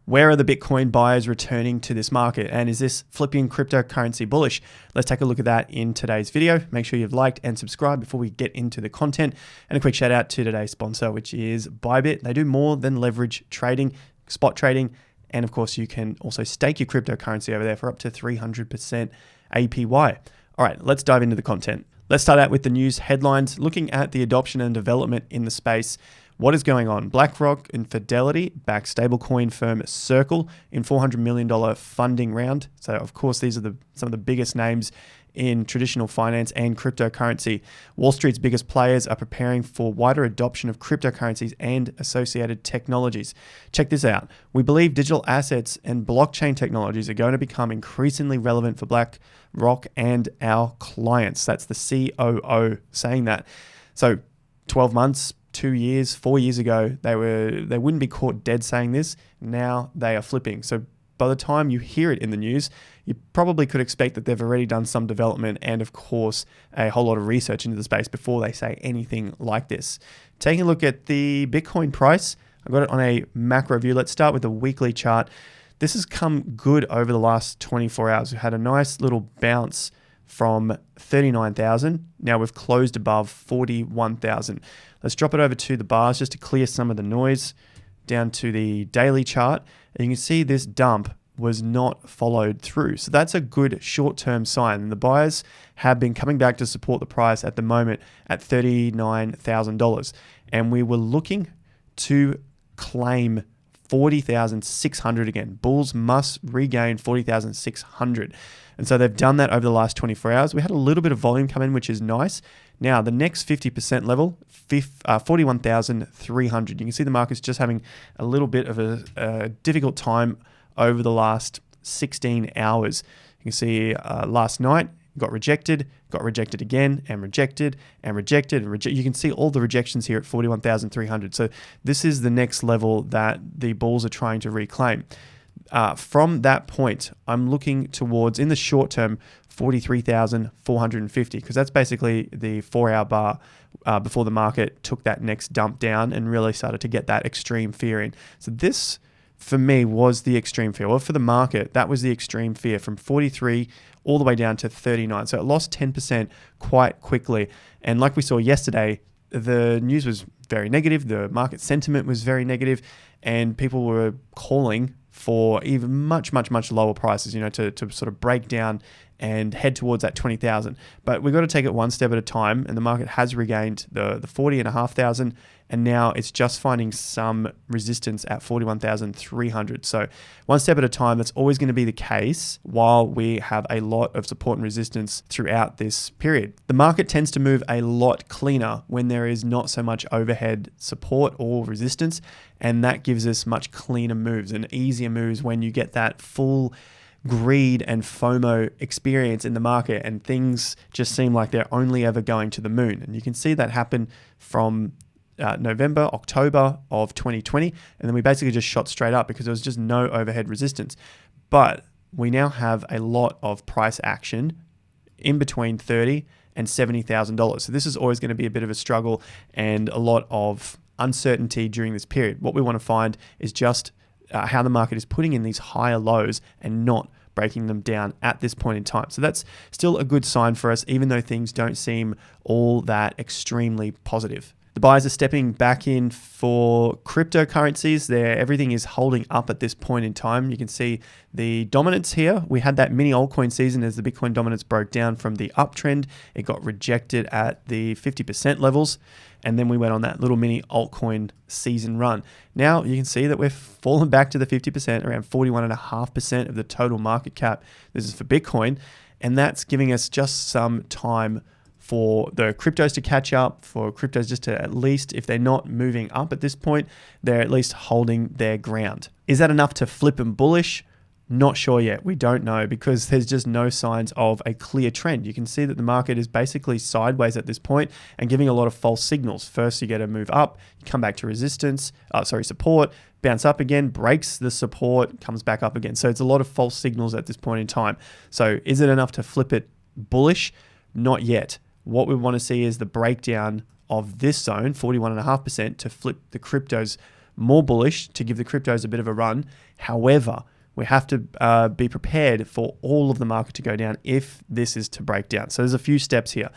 Where are the Bitcoin buyers returning to this market? And is this flipping cryptocurrency bullish? Let's take a look at that in today's video. Make sure you've liked and subscribed before we get into the content. And a quick shout out to today's sponsor, which is Bybit. They do more than leverage trading, spot trading, and of course you can also stake your cryptocurrency over there for up to 300% APY. All right, let's dive into the content. Let's start out with the news headlines, looking at the adoption and development in the space. What is going on? BlackRock and Fidelity back stablecoin firm Circle in $400 million funding round. So of course, these are some of the biggest names in traditional finance and cryptocurrency. Wall Street's biggest players are preparing for wider adoption of cryptocurrencies and associated technologies. Check this out. We believe digital assets and blockchain technologies are going to become increasingly relevant for BlackRock and our clients. That's the COO saying that. So 12 months, 2 years, 4 years ago, they wouldn't be caught dead saying this. Now they are flipping. So by the time you hear it in the news, you probably could expect that they've already done some development and of course a whole lot of research into the space before they say anything like this. Taking a look at the Bitcoin price, I've got it on a macro view. Let's start with the weekly chart. This has come good over the last 24 hours. We've had a nice little bounce from 39,000. Now we've closed above 41,000. Let's drop it over to the bars just to clear some of the noise down to the daily chart. And you can see this dump was not followed through. So that's a good short-term sign. And the buyers have been coming back to support the price at the moment at $39,000. And we were looking to claim 40,600 again. Bulls must regain 40,600. And so they've done that over the last 24 hours. We had a little bit of volume come in, which is nice. Now, the next 50% level, 41,300. You can see the market's just having a little bit of a difficult time over the last 16 hours. You can see last night, got rejected again, and rejected, and rejected, and rejected. You can see all the rejections here at 41,300. So this is the next level that the bulls are trying to reclaim. From that point, I'm looking towards, in the short term, 43,450, because that's basically the 4-hour bar before the market took that next dump down and really started to get that extreme fear in. So this, for me, was the extreme fear. Well, for the market, that was the extreme fear from 43 all the way down to 39. So it lost 10% quite quickly. And like we saw yesterday, the news was very negative. The market sentiment was very negative, and people were calling for even much lower prices, to sort of break down and head towards that 20,000. But we've got to take it one step at a time, and the market has regained the 40,500, and now it's just finding some resistance at 41,300. So one step at a time. That's always going to be the case while we have a lot of support and resistance throughout this period. The market tends to move a lot cleaner when there is not so much overhead support or resistance, and that gives us much cleaner moves and easier moves when you get that full greed and FOMO experience in the market and things just seem like they're only ever going to the moon. And you can see that happen from November, October of 2020, and then we basically just shot straight up because there was just no overhead resistance. But we now have a lot of price action in between $30,000 and $70,000. So this is always going to be a bit of a struggle and a lot of uncertainty during this period. What we want to find is just how the market is putting in these higher lows and not breaking them down at this point in time. So that's still a good sign for us, even though things don't seem all that extremely positive. The buyers are stepping back in for cryptocurrencies. Everything is holding up at this point in time. You can see the dominance here. We had that mini altcoin season as the Bitcoin dominance broke down from the uptrend. It got rejected at the 50% levels. And then we went on that little mini altcoin season run. Now you can see that we've fallen back to the 50%, around 41.5% of the total market cap. This is for Bitcoin. And that's giving us just some time for the cryptos to catch up, for cryptos just to, at least, if they're not moving up at this point, they're at least holding their ground. Is that enough to flip them bullish? Not sure yet. We don't know because there's just no signs of a clear trend. You can see that the market is basically sideways at this point and giving a lot of false signals. First, you get a move up, you come back to support, bounce up again, breaks the support, comes back up again. So it's a lot of false signals at this point in time. So is it enough to flip it bullish? Not yet. What we want to see is the breakdown of this zone, 41.5%, to flip the cryptos more bullish to give the cryptos a bit of a run. However, we have to be prepared for all of the market to go down if this is to break down. So there's a few steps here.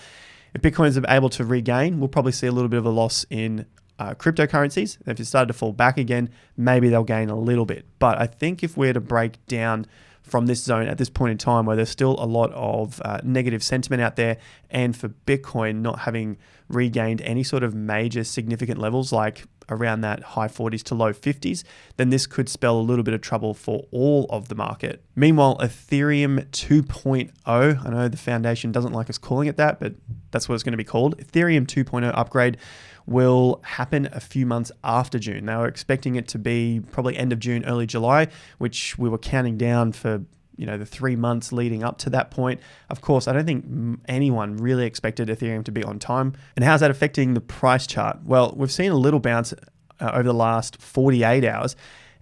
If Bitcoin is able to regain, we'll probably see a little bit of a loss in cryptocurrencies. If it started to fall back again, maybe they'll gain a little bit. But I think if we're to break down from this zone at this point in time where there's still a lot of negative sentiment out there, and for Bitcoin not having regained any sort of major significant levels like around that high 40s to low 50s, then this could spell a little bit of trouble for all of the market. Meanwhile, Ethereum 2.0, I know the foundation doesn't like us calling it that, but that's what it's going to be called. Ethereum 2.0 upgrade will happen a few months after June. They were expecting it to be probably end of June, early July, which we were counting down for the 3 months leading up to that point. Of course, I don't think anyone really expected Ethereum to be on time. And how's that affecting the price chart? Well, we've seen a little bounce over the last 48 hours.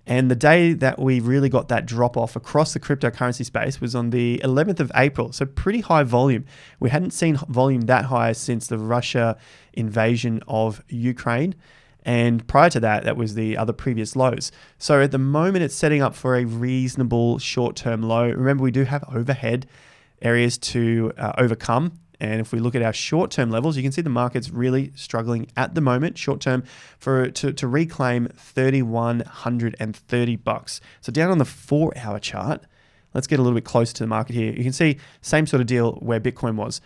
And the day that we really got that drop off across the cryptocurrency space was on the 11th of April. So pretty high volume. We hadn't seen volume that high since the Russia invasion of Ukraine. And prior to that, that was the other previous lows. So at the moment, it's setting up for a reasonable short-term low. Remember, we do have overhead areas to overcome. And if we look at our short-term levels, you can see the market's really struggling at the moment, short-term, to reclaim $3,130. So down on the 4-hour chart, let's get a little bit closer to the market here. You can see same sort of deal where Bitcoin was.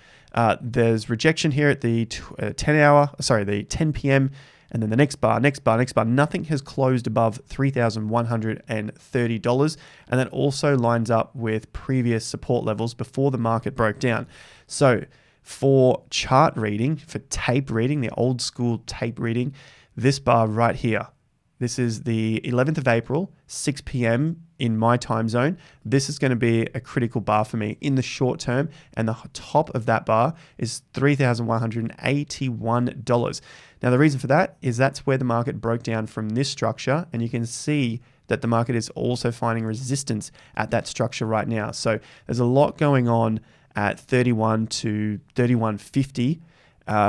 There's rejection here at the 10 p.m. And then the next bar. Nothing has closed above $3,130. And that also lines up with previous support levels before the market broke down. So for chart reading, for tape reading, the old school tape reading, this bar right here, this is the 11th of April, 6 p.m. in my time zone. This is going to be a critical bar for me in the short term. And the top of that bar is $3,181. Now, the reason for that is that's where the market broke down from this structure. And you can see that the market is also finding resistance at that structure right now. So there's a lot going on at 31 to 31.50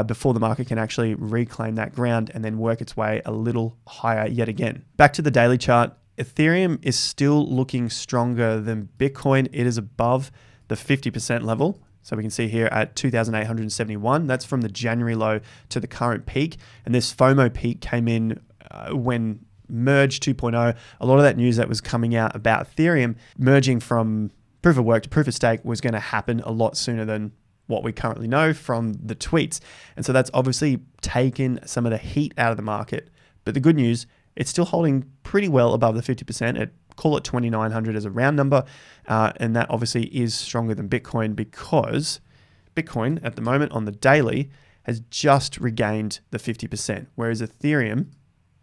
before the market can actually reclaim that ground and then work its way a little higher yet again. Back to the daily chart, Ethereum is still looking stronger than Bitcoin. It is above the 50% level. So we can see here at 2,871, that's from the January low to the current peak. And this FOMO peak came in when Merge 2.0, a lot of that news that was coming out about Ethereum merging from proof of work to proof of stake was going to happen a lot sooner than what we currently know from the tweets. And so that's obviously taken some of the heat out of the market. But the good news, it's still holding pretty well above the 50%. Call it 2,900 as a round number. And that obviously is stronger than Bitcoin because Bitcoin at the moment on the daily has just regained the 50%. Whereas Ethereum,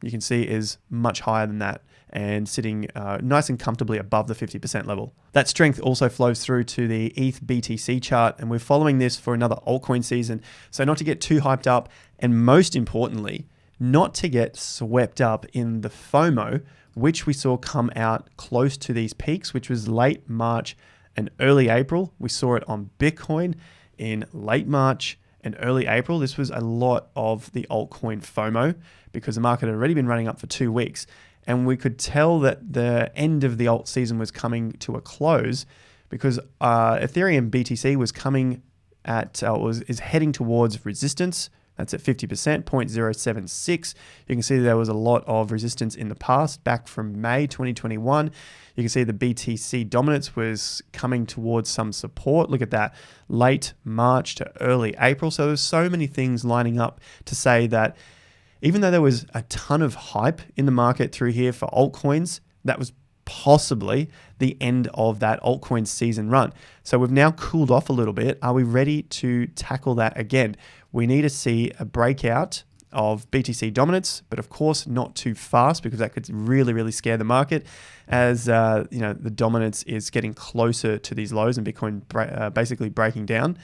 you can see, is much higher than that and sitting nice and comfortably above the 50% level. That strength also flows through to the ETH BTC chart, and we're following this for another altcoin season. So not to get too hyped up, and most importantly, not to get swept up in the FOMO, which we saw come out close to these peaks, which was late March and early April. We saw it on Bitcoin in late March and early April. This was a lot of the altcoin FOMO because the market had already been running up for 2 weeks. And we could tell that the end of the alt season was coming to a close because Ethereum BTC was coming at, is heading towards resistance. That's at 50%, 0.076. You can see there was a lot of resistance in the past, back from May 2021. You can see the BTC dominance was coming towards some support. Look at that, late March to early April. So there's so many things lining up to say that even though there was a ton of hype in the market through here for altcoins, that was possibly the end of that altcoin season run. So we've now cooled off a little bit. Are we ready to tackle that again? We need to see a breakout of BTC dominance, but of course not too fast because that could really, really scare the market as the dominance is getting closer to these lows and Bitcoin basically breaking down.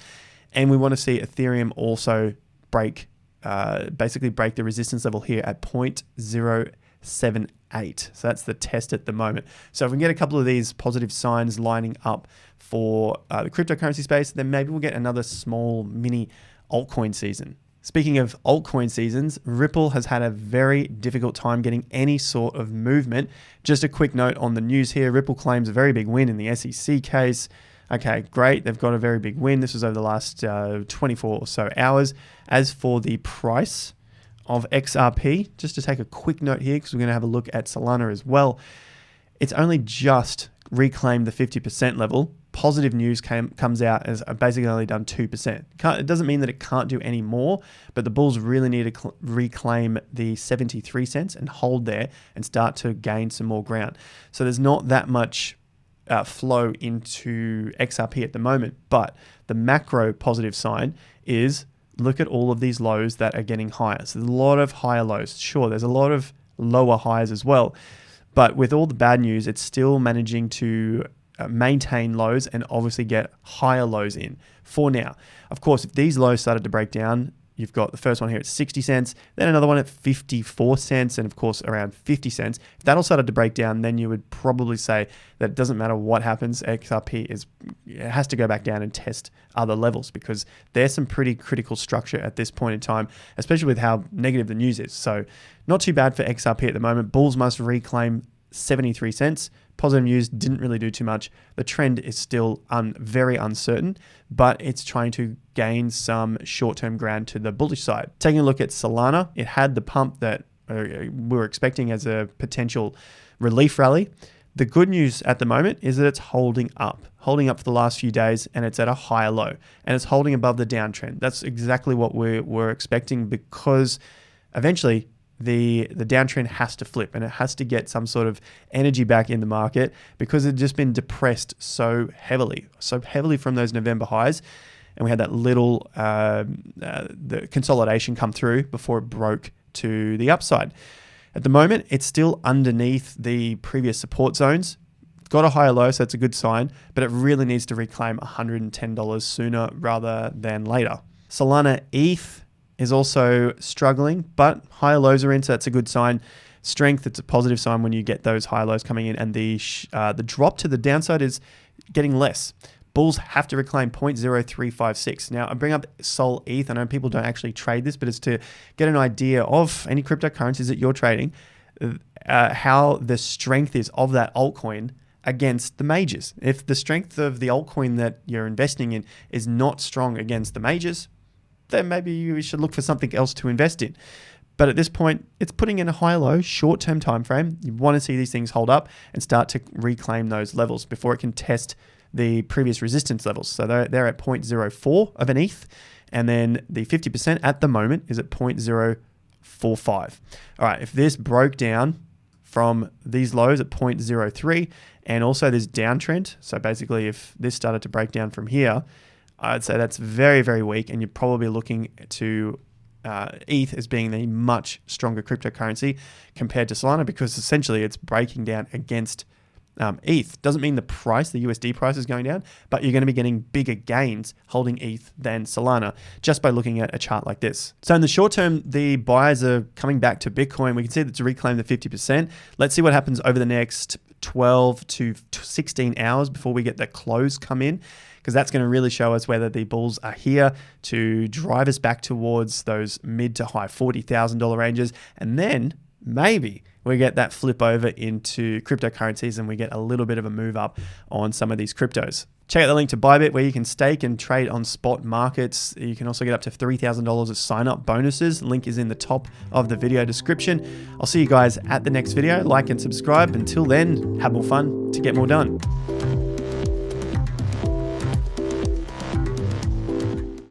And we want to see Ethereum also break the resistance level here at 0.078. So that's the test at the moment. So if we can get a couple of these positive signs lining up for the cryptocurrency space, then maybe we'll get another small mini altcoin season. Speaking of altcoin seasons, Ripple has had a very difficult time getting any sort of movement. Just a quick note on the news here. Ripple claims a very big win in the SEC case. Okay, great. They've got a very big win. This was over the last 24 or so hours. As for the price of XRP, just to take a quick note here, because we're going to have a look at Solana as well. It's only just reclaimed the 50% level. Positive news comes out as basically only done 2%. It doesn't mean that it can't do any more, but the bulls really need to reclaim the 73 cents and hold there and start to gain some more ground. So there's not that much flow into XRP at the moment, but the macro positive sign is look at all of these lows that are getting higher. So there's a lot of higher lows. Sure, there's a lot of lower highs as well, but with all the bad news, it's still managing to maintain lows and obviously get higher lows in for now. Of course, if these lows started to break down, you've got the first one here at 60 cents, then another one at 54 cents, and of course around 50 cents. If that all started to break down, then you would probably say that it doesn't matter what happens, XRP has to go back down and test other levels, because there's some pretty critical structure at this point in time, especially with how negative the news is. So not too bad for XRP at the moment. Bulls must reclaim 73 cents. Positive news didn't really do too much. The trend is still very uncertain, but it's trying to gain some short-term ground to the bullish side. Taking a look at Solana, it had the pump that we were expecting as a potential relief rally. The good news at the moment is that it's holding up for the last few days, and it's at a higher low, and it's holding above the downtrend. That's exactly what we were expecting, because eventually the downtrend has to flip and it has to get some sort of energy back in the market, because it's just been depressed so heavily from those November highs. And we had that little the consolidation come through before it broke to the upside. At the moment, it's still underneath the previous support zones. It's got a higher low, so it's a good sign, but it really needs to reclaim $110 sooner rather than later. Solana ETH is also struggling, but higher lows are in, so that's a good sign. Strength, it's a positive sign when you get those high lows coming in, and the drop to the downside is getting less. Bulls have to reclaim 0.0356. Now, I bring up Sol ETH. I know people don't actually trade this, but it's to get an idea of any cryptocurrencies that you're trading, how the strength is of that altcoin against the majors. If the strength of the altcoin that you're investing in is not strong against the majors, then maybe you should look for something else to invest in. But at this point, it's putting in a high-low, short-term time frame. You want to see these things hold up and start to reclaim those levels before it can test the previous resistance levels. So they're at 0.04 of an ETH, and then the 50% at the moment is at 0.045. All right, if this broke down from these lows at 0.03, and also this downtrend, so basically if this started to break down from here, I'd say that's very, very weak, and you're probably looking to ETH as being the much stronger cryptocurrency compared to Solana, because essentially it's breaking down against ETH. Doesn't mean the price, the USD price, is going down, but you're going to be getting bigger gains holding ETH than Solana just by looking at a chart like this. So in the short term, the buyers are coming back to Bitcoin. We can see that to reclaim the 50%. Let's see what happens over the next 12 to 16 hours before we get the close come in, because that's going to really show us whether the bulls are here to drive us back towards those mid to high $40,000 ranges. And then maybe we get that flip over into cryptocurrencies and we get a little bit of a move up on some of these cryptos. Check out the link to Bybit, where you can stake and trade on spot markets. You can also get up to $3,000 of sign-up bonuses. Link is in the top of the video description. I'll see you guys at the next video. Like and subscribe. Until then, have more fun to get more done.